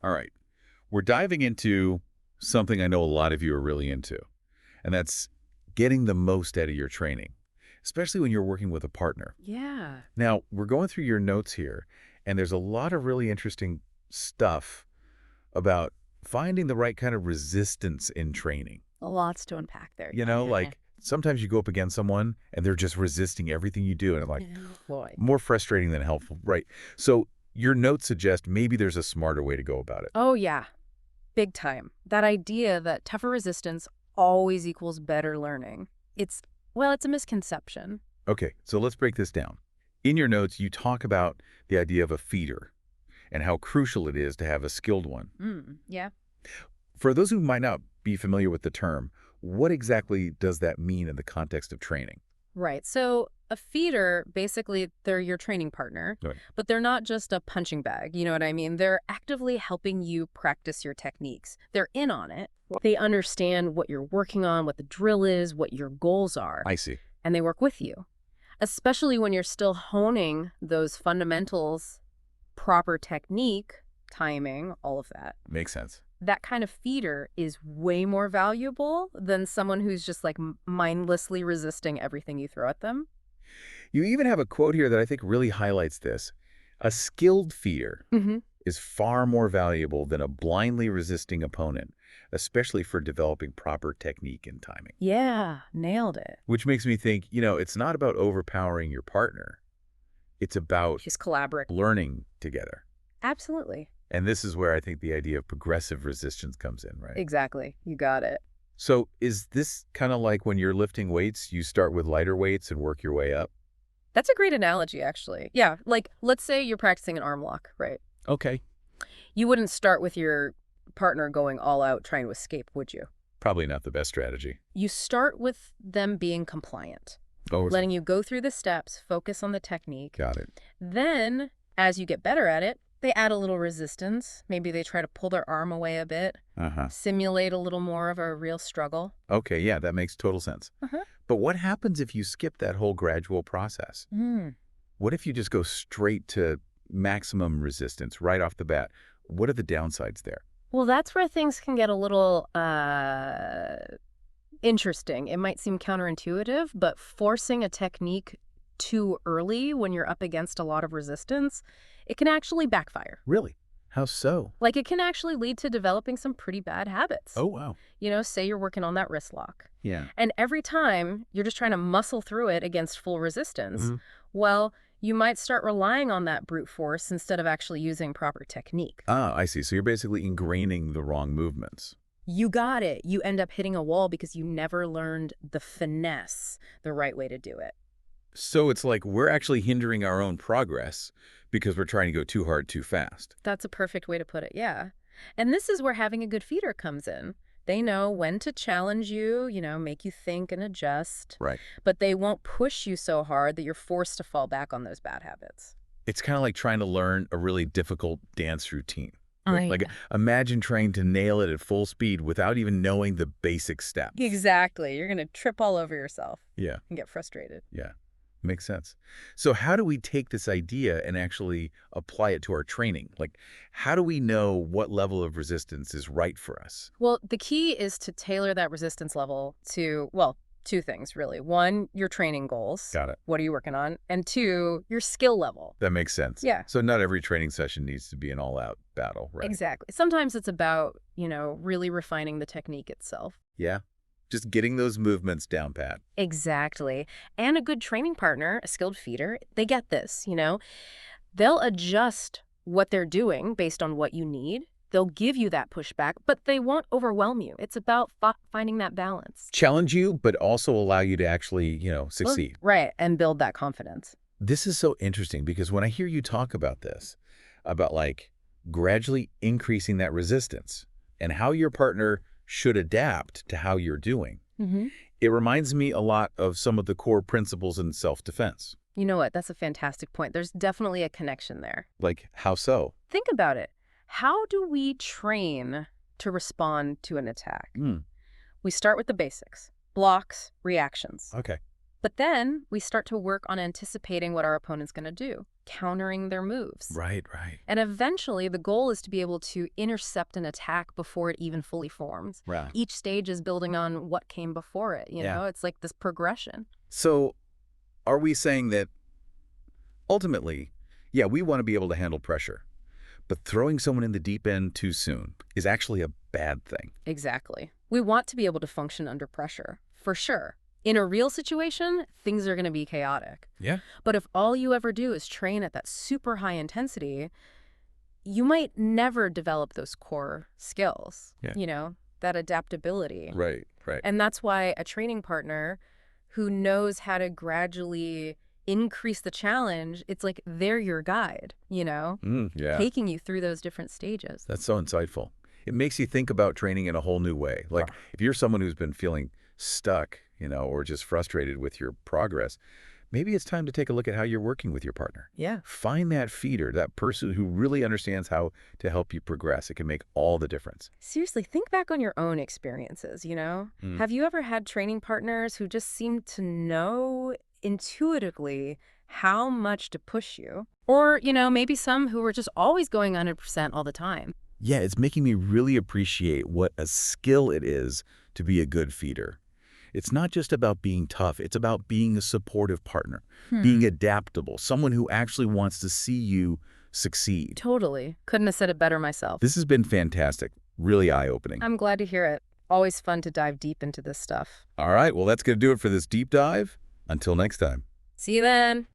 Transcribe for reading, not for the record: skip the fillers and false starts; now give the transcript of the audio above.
All right. We're diving into something I know a lot of you are really into, and that's getting the most out of your training, especially when you're working with a partner. Yeah, Now, we're going through your notes here, and there's a lot of really interesting stuff about finding the right kind of resistance in training. lots to unpack there. Like sometimes you go up against someone and they're just resisting everything you do, and like Yeah. Boy. more frustrating than helpful, right? So your notes suggest maybe there's a smarter way to go about it. Oh, yeah, big time. That idea that tougher resistance always equals better learning. It's a misconception. Okay, so let's break this down. In your notes, you talk about the idea of a feeder and how crucial it is to have a skilled one. Yeah. For those who might not be familiar with the term, what exactly does that mean in the context of training? Right. So a feeder, basically, they're your training partner, Right. but they're not just a punching bag. You know what I mean? They're actively helping you practice your techniques. They're in on it. They understand what you're working on, what the drill is, what your goals are, I see. and they work with you, especially when you're still honing those fundamentals, proper technique, timing, all of that. Makes sense. That kind of feeder is way more valuable than someone who's just like mindlessly resisting everything you throw at them. You even have a quote here that I think really highlights this. A skilled feeder Hmm. is far more valuable than a blindly resisting opponent, especially for developing proper technique and timing. Yeah, nailed it. Which makes me think, it's not about overpowering your partner. It's about Just collaborate. learning together. Absolutely. And this is where I think the idea of progressive resistance comes in, right? Exactly. You got it. So is this kind of like when you're lifting weights, you start with lighter weights and work your way up? That's a great analogy, actually. Yeah, like let's say you're practicing an arm lock, right? Okay. You wouldn't start with your partner going all out trying to escape, would you? Probably not the best strategy. You start with them being compliant, Oh, letting you go through the steps, focus on the technique. got it. Then, as you get better at it, they add a little resistance. Maybe they try to pull their arm away a bit, Uh-huh. simulate a little more of a real struggle. Okay, yeah, that makes total sense. Uh-huh. But what happens if you skip that whole gradual process? Hmm. What if you just go straight to maximum resistance right off the bat? What are the downsides there? Well, that's where things can get a little interesting. It might seem counterintuitive, but forcing a technique too early when you're up against a lot of resistance, it can actually backfire. Really? How so? Like it can actually lead to developing some pretty bad habits. Oh, wow. Say you're working on that wrist lock. Yeah. And every time you're just trying to muscle through it against full resistance, Mhm. well, you might start relying on that brute force instead of actually using proper technique. Ah, I see. So you're basically ingraining the wrong movements. You got it. You end up hitting a wall because you never learned the finesse, the right way to do it. So it's like we're actually hindering our own progress because we're trying to go too hard too fast. That's a perfect way to put it, yeah. And this is where having a good feeder comes in. They know when to challenge you, make you think and adjust, Right. but they won't push you so hard that you're forced to fall back on those bad habits. It's kind of like trying to learn a really difficult dance routine. I Like imagine trying to nail it at full speed without even knowing the basic steps. Exactly. You're going to trip all over yourself Yeah, and get frustrated. yeah. Makes sense. So how do we take this idea and actually apply it to our training? Like, how do we know what level of resistance is right for us? Well, the key is to tailor that resistance level to, well, two things really. One, your training goals. Got it. What are you working on? And two, your skill level. That makes sense. Yeah. So not every training session needs to be an all-out battle, right? Exactly. Sometimes it's about, really refining the technique itself. Yeah. Just getting those movements down pat. Exactly. And a good training partner, a skilled feeder, they get this. They'll adjust what they're doing based on what you need. They'll give you that pushback, but they won't overwhelm you. It's about finding that balance. Challenge you, but also allow you to actually, succeed. Right. And build that confidence. This is so interesting because when I hear you talk about this, about like gradually increasing that resistance and how your partner should adapt to how you're doing, Mm-hmm. it reminds me a lot of some of the core principles in self-defense. You know what? That's a fantastic point. There's definitely a connection there. Like, how so? Think about it. How do we train to respond to an attack? Hmm. We start with the basics: blocks, reactions. Okay. But then we start to work on anticipating what our opponent's going to do, countering their moves. Right, right. And eventually, the goal is to be able to intercept an attack before it even fully forms. Right. Each stage is building on what came before it, you Yeah. know? It's like this progression. So are we saying that ultimately, yeah, we want to be able to handle pressure, but throwing someone in the deep end too soon is actually a bad thing? Exactly. We want to be able to function under pressure, for sure. In a real situation, things are going to be chaotic. Yeah. But if all you ever do is train at that super high intensity, you might never develop those core skills, Yeah. you know, that adaptability. Right, right. And that's why a training partner who knows how to gradually increase the challenge, it's like they're your guide, you know, Yeah. taking you through those different stages. That's so insightful. It makes you think about training in a whole new way. Like if you're someone who's been feeling stuck, or just frustrated with your progress, maybe it's time to take a look at how you're working with your partner. Yeah. Find that feeder, that person who really understands how to help you progress. It can make all the difference. Seriously, think back on your own experiences, you know? Have you ever had training partners who just seemed to know intuitively how much to push you? Or, maybe some who were just always going 100% all the time. Yeah, it's making me really appreciate what a skill it is to be a good feeder. It's not just about being tough. It's about being a supportive partner, being adaptable, someone who actually wants to see you succeed. Totally. Couldn't have said it better myself. This has been fantastic, really eye-opening. I'm glad to hear it. Always fun to dive deep into this stuff. All right, well, that's going to do it for this deep dive. Until next time. See you then.